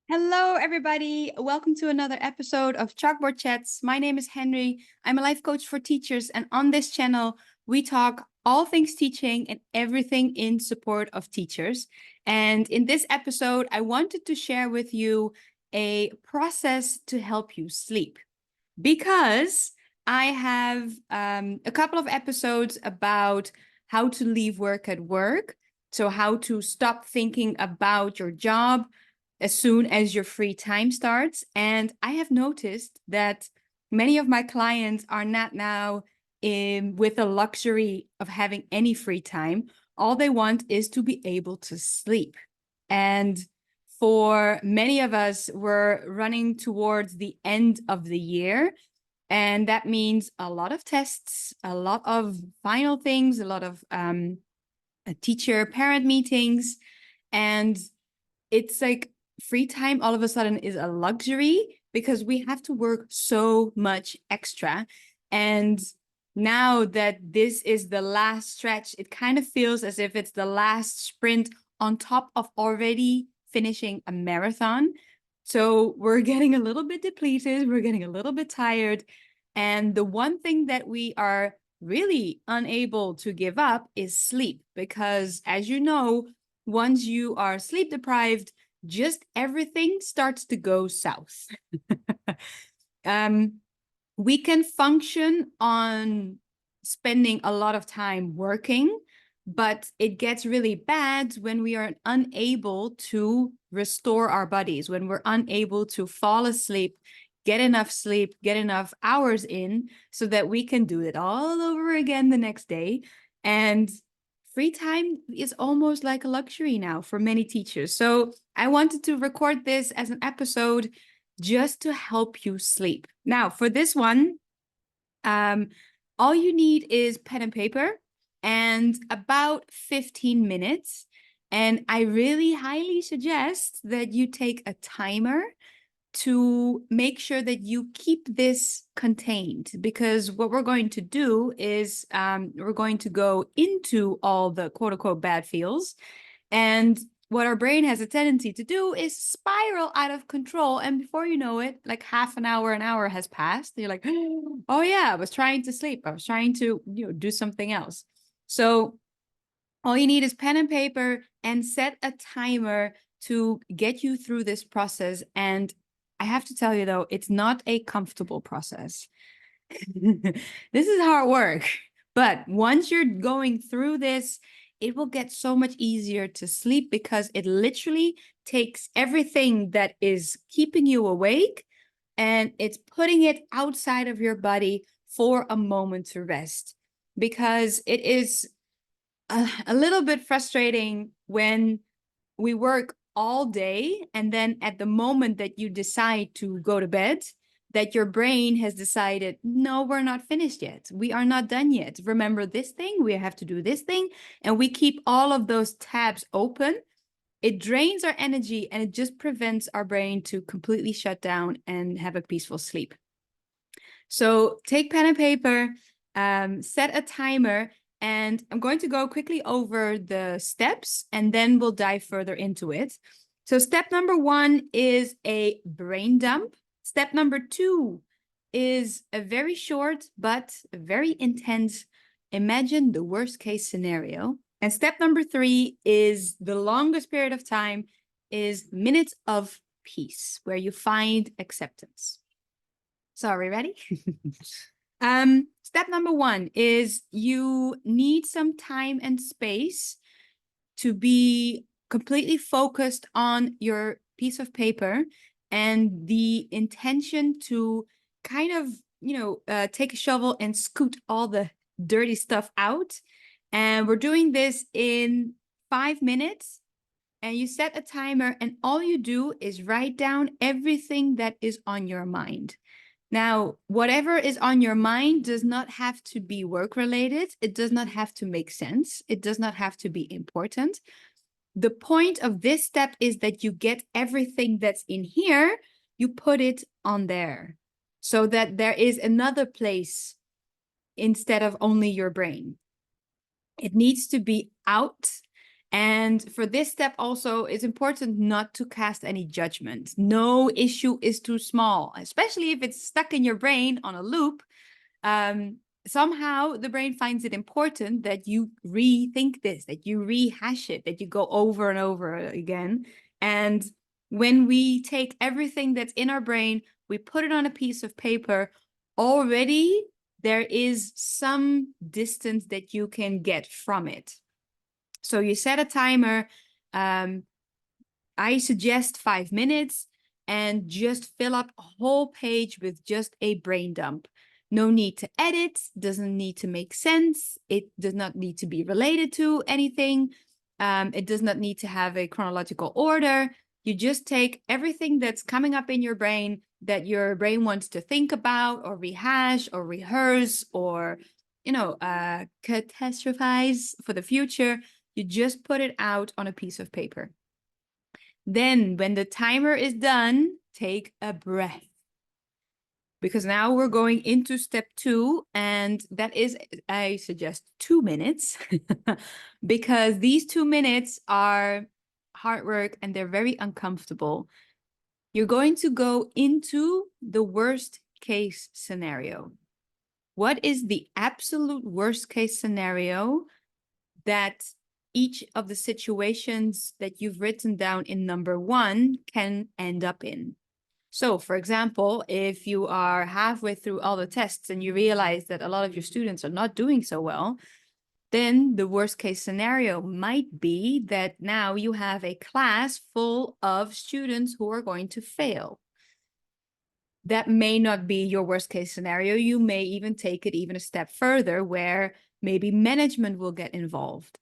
Hello, everybody. Welcome to another episode of Chalkboard Chats. My name is Henry. I'm a life coach for teachers. And on this channel, we talk all things teaching and everything in support of teachers. And in this episode, I wanted to share with you a process to help you sleep because I have a couple of episodes about how to leave work at work. So how to stop thinking about your job as soon as your free time starts. And I have noticed that many of my clients are not now with the luxury of having any free time. All they want is to be able to sleep. And for many of us, we're running towards the end of the year. And that means a lot of tests, a lot of final things, a lot of teacher-parent meetings. And it's like free time all of a sudden is a luxury because we have to work so much extra. And now that this is the last stretch, it kind of feels as if it's the last sprint on top of already finishing a marathon. So we're getting a little bit depleted, we're getting a little bit tired. And the one thing that we are really unable to give up is sleep, because as you know, once you are sleep deprived, just everything starts to go south. We can function on spending a lot of time working, but it gets really bad when we are unable to restore our bodies, when we're unable to fall asleep, get enough hours in so that we can do it all over again the next day. And free time is almost like a luxury now for many teachers. So I wanted to record this as an episode just to help you sleep. Now, for this one, all you need is pen and paper and about 15 minutes. And I really highly suggest that you take a timer to make sure that you keep this contained, because what we're going to do is we're going to go into all the quote unquote bad feels. And what our brain has a tendency to do is spiral out of control. And before you know it, like half an hour has passed. You're like, oh yeah, I was trying to sleep. I was trying to, do something else. So all you need is pen and paper and set a timer to get you through this process. And I have to tell you, though, it's not a comfortable process. This is hard work. But once you're going through this, it will get so much easier to sleep, because it literally takes everything that is keeping you awake and it's putting it outside of your body for a moment to rest. Because it is a little bit frustrating when we work all day and then at the moment that you decide to go to bed, that your brain has decided, no, we're not finished yet. We are not done yet. Remember this thing, we have to do this thing. And we keep all of those tabs open. It drains our energy and it just prevents our brain to completely shut down and have a peaceful sleep. So take pen and paper, set a timer, and I'm going to go quickly over the steps and then we'll dive further into it. So step number 1 is a brain dump. Step number 2 is a very short but very intense, imagine the worst case scenario. And step number 3 is the longest period of time, is minutes of peace, where you find acceptance. So are we ready? Step number 1 is you need some time and space to be completely focused on your piece of paper and the intention to kind of, take a shovel and scoot all the dirty stuff out. And we're doing this in 5 minutes. And you set a timer and all you do is write down everything that is on your mind. Now, whatever is on your mind does not have to be work-related. It does not have to make sense. It does not have to be important. The point of this step is that you get everything that's in here, you put it on there, so that there is another place instead of only your brain. It needs to be out And for this step also, it's important not to cast any judgment. No issue is too small, especially if it's stuck in your brain on a loop. Somehow the brain finds it important that you rethink this, that you rehash it, that you go over and over again. And when we take everything that's in our brain, we put it on a piece of paper, already there is some distance that you can get from it. So you set a timer. I suggest 5 minutes, and just fill up a whole page with just a brain dump. No need to edit, doesn't need to make sense. It does not need to be related to anything. It does not need to have a chronological order. You just take everything that's coming up in your brain that your brain wants to think about or rehash or rehearse or, catastrophize for the future. You just put it out on a piece of paper. Then when the timer is done, take a breath. Because now we're going into step 2, and that is, I suggest 2 minutes, because these 2 minutes are hard work and they're very uncomfortable. You're going to go into the worst case scenario. What is the absolute worst case scenario that each of the situations that you've written down in number 1 can end up in? So, for example, if you are halfway through all the tests and you realize that a lot of your students are not doing so well, then the worst case scenario might be that now you have a class full of students who are going to fail. That may not be your worst case scenario. You may even take it even a step further, where maybe management will get involved.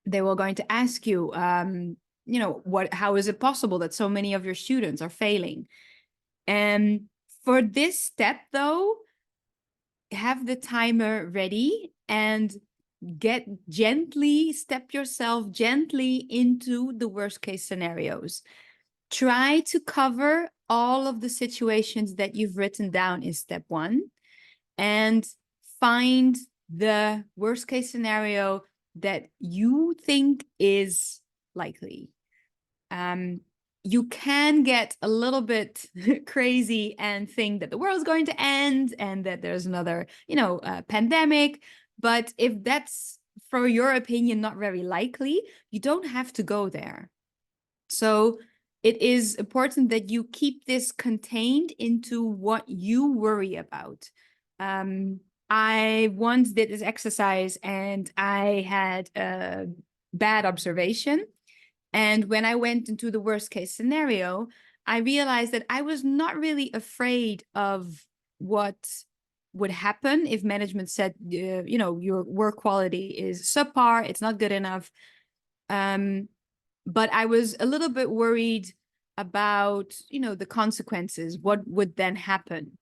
They were going to ask you, how is it possible that so many of your students are failing? And for this step, though, have the timer ready and step yourself gently into the worst case scenarios. Try to cover all of the situations that you've written down in step 1, and find the worst case scenario that you think is likely. You can get a little bit crazy and think that the world's going to end and that there's another, pandemic. But if that's, for your opinion, not very likely, you don't have to go there. So it is important that you keep this contained into what you worry about. I once did this exercise and I had a bad observation. And when I went into the worst case scenario, I realized that I was not really afraid of what would happen if management said, your work quality is subpar, it's not good enough. But I was a little bit worried about, the consequences, what would then happen.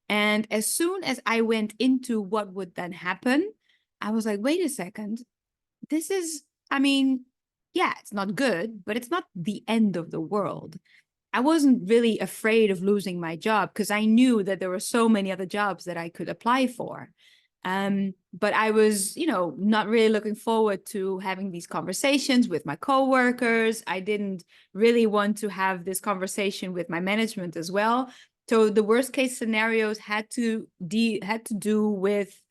And as soon as I went into what would then happen, I was like, wait a second, this is, yeah, it's not good, but it's not the end of the world. I wasn't really afraid of losing my job because I knew that there were so many other jobs that I could apply for. But I was, not really looking forward to having these conversations with my coworkers. I didn't really want to have this conversation with my management as well. So the worst case scenarios had to do with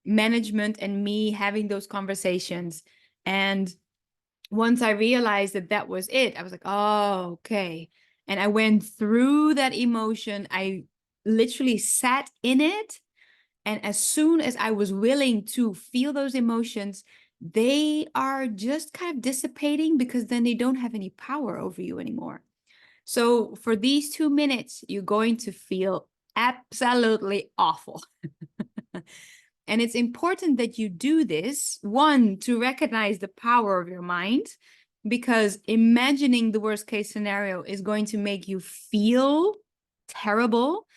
management and me having those conversations. And once I realized that that was it, I was like, oh, okay. And I went through that emotion. I literally sat in it. And as soon as I was willing to feel those emotions, they are just kind of dissipating, because then they don't have any power over you anymore. So for these 2 minutes, you're going to feel absolutely awful. And it's important that you do this, one, to recognize the power of your mind, because imagining the worst case scenario is going to make you feel terrible,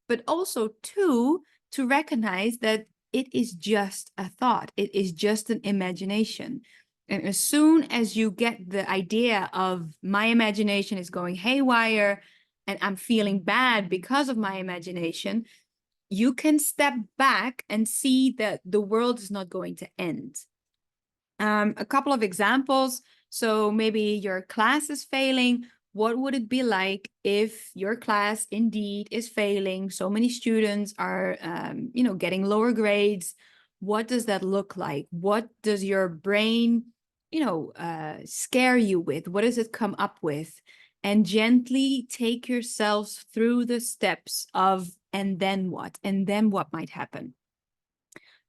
but also two, to recognize that it is just a thought. It is just an imagination. And as soon as you get the idea of my imagination is going haywire and I'm feeling bad because of my imagination, you can step back and see that the world is not going to end. A couple of examples. So maybe your class is failing. What would it be like if your class indeed is failing? So many students are, getting lower grades. What does that look like? What does your brain, scare you with? What does it come up with? And gently take yourselves through the steps of, and then what? And then what might happen?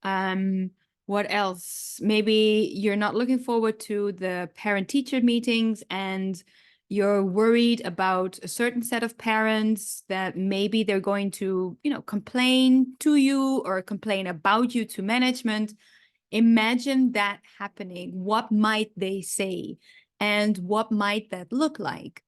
What else? Maybe you're not looking forward to the parent-teacher meetings and you're worried about a certain set of parents that maybe they're going to, complain to you or complain about you to management. Imagine that happening. What might they say? And what might that look like?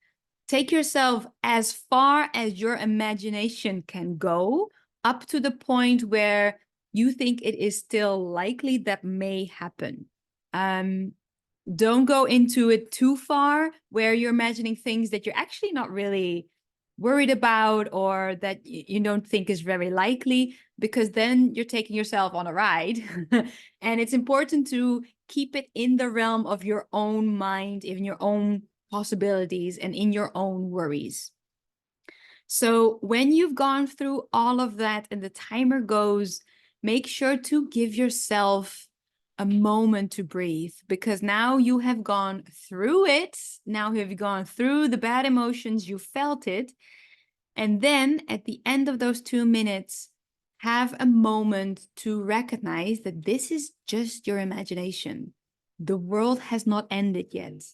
Take yourself as far as your imagination can go, up to the point where you think it is still likely that may happen. Don't go into it too far where you're imagining things that you're actually not really worried about or that you don't think is very likely, because then you're taking yourself on a ride. And it's important to keep it in the realm of your own mind, in your own possibilities, and in your own worries. So when you've gone through all of that and the timer goes, make sure to give yourself a moment to breathe, because now you have gone through it. Now you've gone through the bad emotions, you felt it. And then at the end of those 2 minutes, have a moment to recognize that this is just your imagination. The world has not ended yet.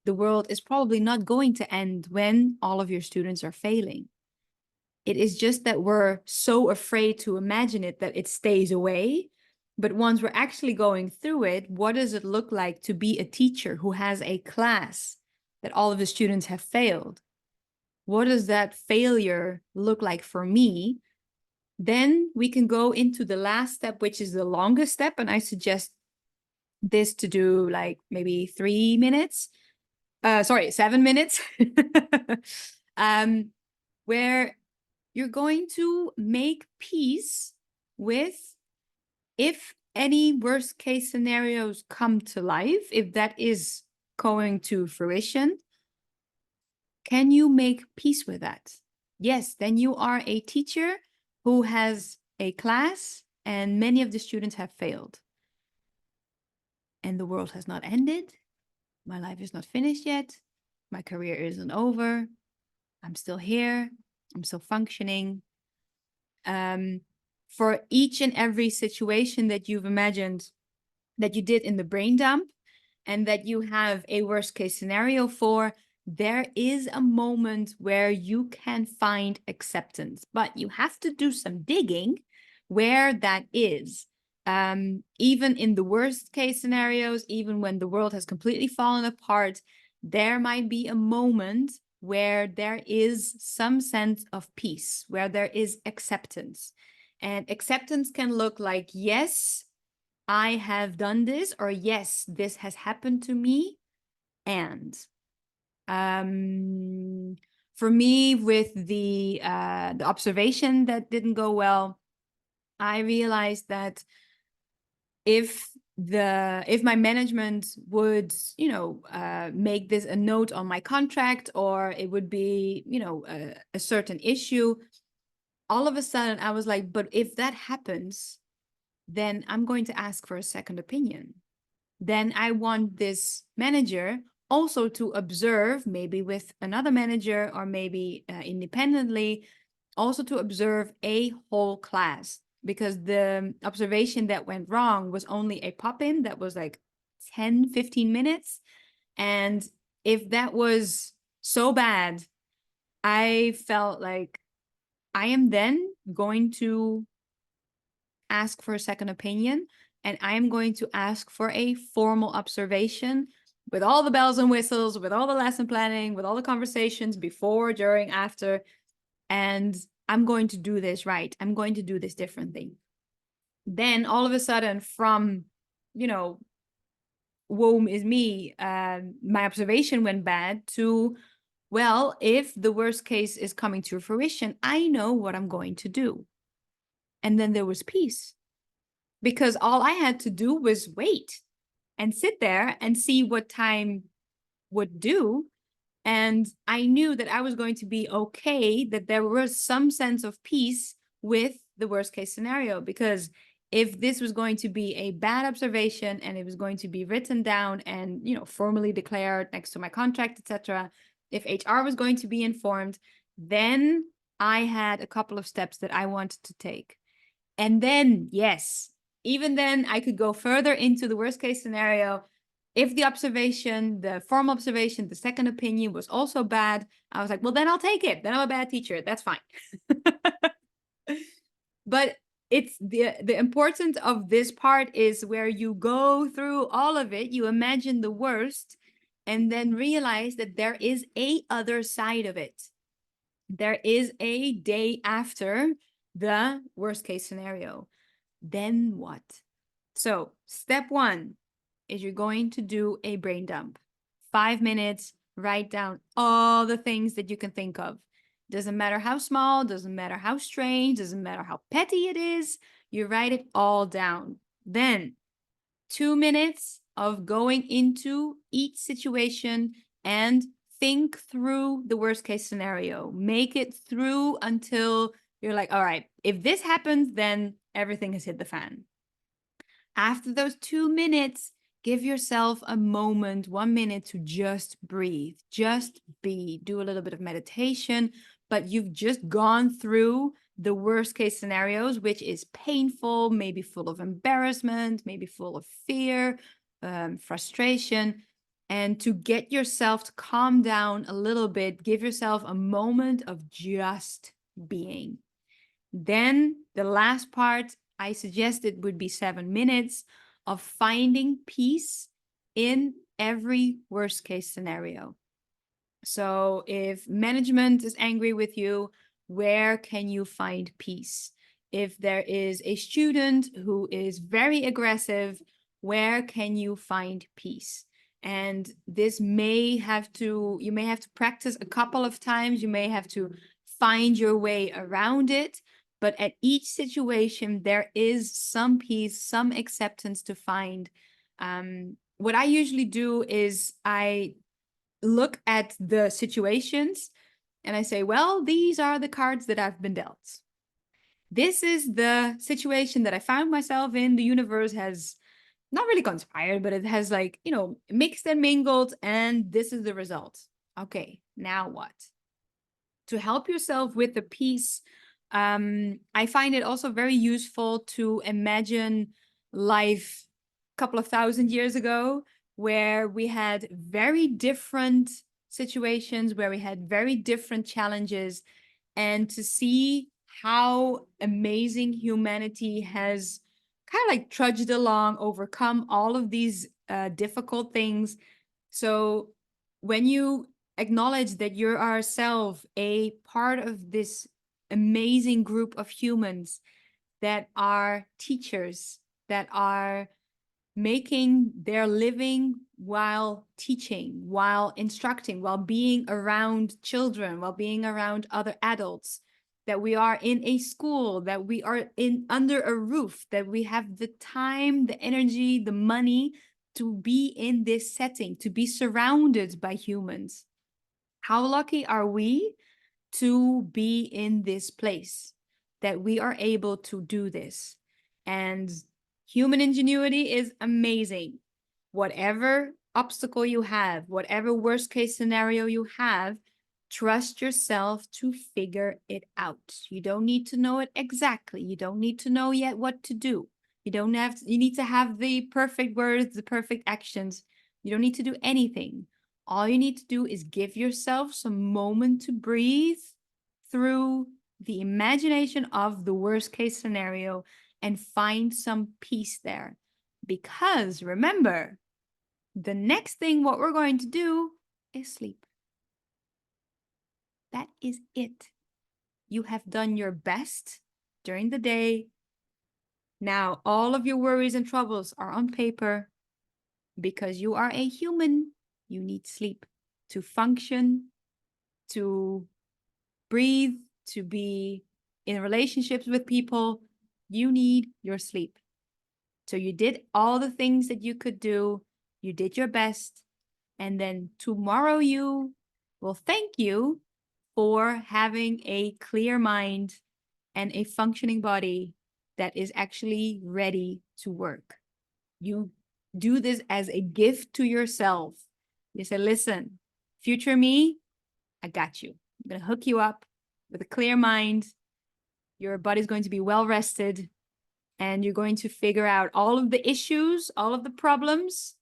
The world is probably not going to end when all of your students are failing. It is just that we're so afraid to imagine it that it stays away. But once we're actually going through it, what does it look like to be a teacher who has a class that all of the students have failed? What does that failure look like for me? Then we can go into the last step, which is the longest step. And I suggest this to do like maybe 3 minutes. 7 minutes. Where you're going to make peace with, if any worst case scenarios come to life, if that is going to fruition, can you make peace with that? Yes, then you are a teacher who has a class and many of the students have failed. And the world has not ended. My life is not finished yet. My career isn't over. I'm still here. I'm still functioning. For each and every situation that you've imagined that you did in the brain dump and that you have a worst case scenario for, there is a moment where you can find acceptance, but you have to do some digging where that is. Even in the worst case scenarios, even when the world has completely fallen apart, there might be a moment where there is some sense of peace, where there is acceptance. And acceptance can look like, yes, I have done this, or yes, this has happened to me. And for me, with the observation that didn't go well, I realized that if my management would, make this a note on my contract, or it would be, a certain issue, all of a sudden I was like, but if that happens, then I'm going to ask for a second opinion. Then I want this manager also to observe, maybe with another manager or maybe independently, also to observe a whole class, because the observation that went wrong was only a pop-in that was like 10-15 minutes. And if that was so bad, I felt like I am then going to ask for a second opinion, and I am going to ask for a formal observation with all the bells and whistles, with all the lesson planning, with all the conversations before, during, after. And I'm going to do this right. I'm going to do this differently. Then all of a sudden, from, woe is me, my observation went bad, to, well, if the worst case is coming to fruition, I know what I'm going to do. And then there was peace, because all I had to do was wait. and sit there and see what time would do. And I knew that I was going to be okay, that there was some sense of peace with the worst case scenario. Because if this was going to be a bad observation and it was going to be written down and, you know, formally declared next to my contract, etc., if HR was going to be informed, then I had a couple of steps that I wanted to take. And then, yes, even then I could go further into the worst case scenario. If the observation, the formal observation, the second opinion was also bad, I was like, well, then I'll take it. Then I'm a bad teacher. That's fine. But it's the importance of this part is where you go through all of it, you imagine the worst, and then realize that there is a other side of it. There is a day after the worst case scenario. Then what? So step one is you're going to do a brain dump. 5 minutes, write down all the things that you can think of. Doesn't matter how small, doesn't matter how strange, doesn't matter how petty it is, you write it all down. Then 2 minutes of going into each situation and think through the worst case scenario. Make it through until you're like, all right, if this happens, then everything has hit the fan. After those 2 minutes, give yourself a moment, 1 minute to just breathe, just be, do a little bit of meditation, but you've just gone through the worst case scenarios, which is painful, maybe full of embarrassment, maybe full of fear, frustration. And to get yourself to calm down a little bit, give yourself a moment of just being. Then the last part I suggested would be 7 minutes of finding peace in every worst case scenario. So if management is angry with you, where can you find peace? If there is a student who is very aggressive, where can you find peace? And this may have to, you may have to practice a couple of times. You may have to find your way around it. But at each situation, there is some peace, some acceptance to find. What I usually do is I look at the situations and I say, well, these are the cards that I've been dealt. This is the situation that I found myself in. The universe has not really conspired, but it has, like, you know, mixed and mingled, and this is the result. Okay, now what? To help yourself with the peace, I find it also very useful to imagine life a couple of thousand years ago, where we had very different situations, where we had very different challenges, and to see how amazing humanity has kind of like trudged along, overcome all of these difficult things. So when you acknowledge that you are yourself a part of this amazing group of humans that are teachers, that are making their living while teaching, while instructing, while being around children, while being around other adults, that we are in a school, that we are in under a roof, that we have the time, the energy, the money to be in this setting, to be surrounded by humans. How lucky are we to be in this place, that we are able to do this? And human ingenuity is amazing. Whatever obstacle you have, whatever worst case scenario you have, trust yourself to figure it out. You don't need to know it exactly. You don't need to know yet what to do. You don't have to, you need to have the perfect words, the perfect actions. You don't need to do anything. All you need to do is give yourself some moment to breathe through the imagination of the worst case scenario and find some peace there. Because remember, the next thing what we're going to do is sleep. That is it. You have done your best during the day. Now all of your worries and troubles are on paper. Because you are a human, you need sleep to function, to breathe, to be in relationships with people. You need your sleep. So you did all the things that you could do. You did your best. And then tomorrow you will thank you for having a clear mind and a functioning body that is actually ready to work. You do this as a gift to yourself. You say, listen, future me, I got you. I'm going to hook you up with a clear mind. Your body's going to be well rested, and you're going to figure out all of the issues, all of the problems.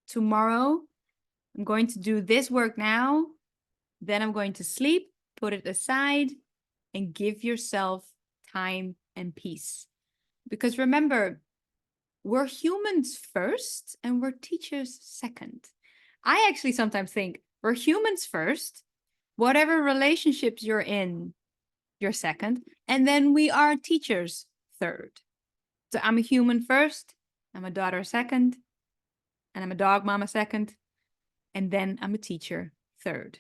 Tomorrow, I'm going to do this work now. Then I'm going to sleep, put it aside, and give yourself time and peace. Because remember, we're humans first and we're teachers second. I actually sometimes think we're humans first, whatever relationships you're in, you're second, and then we are teachers third. So I'm a human first, I'm a daughter second, and I'm a dog mama second, and then I'm a teacher third.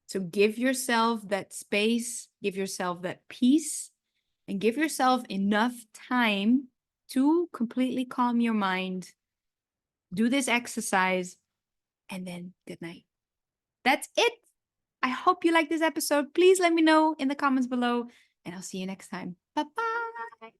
So give yourself that space, give yourself that peace, and give yourself enough time to completely calm your mind. Do this exercise, and then good night. That's it. I hope you like this episode. Please let me know in the comments below, and I'll see you next time. Bye-bye.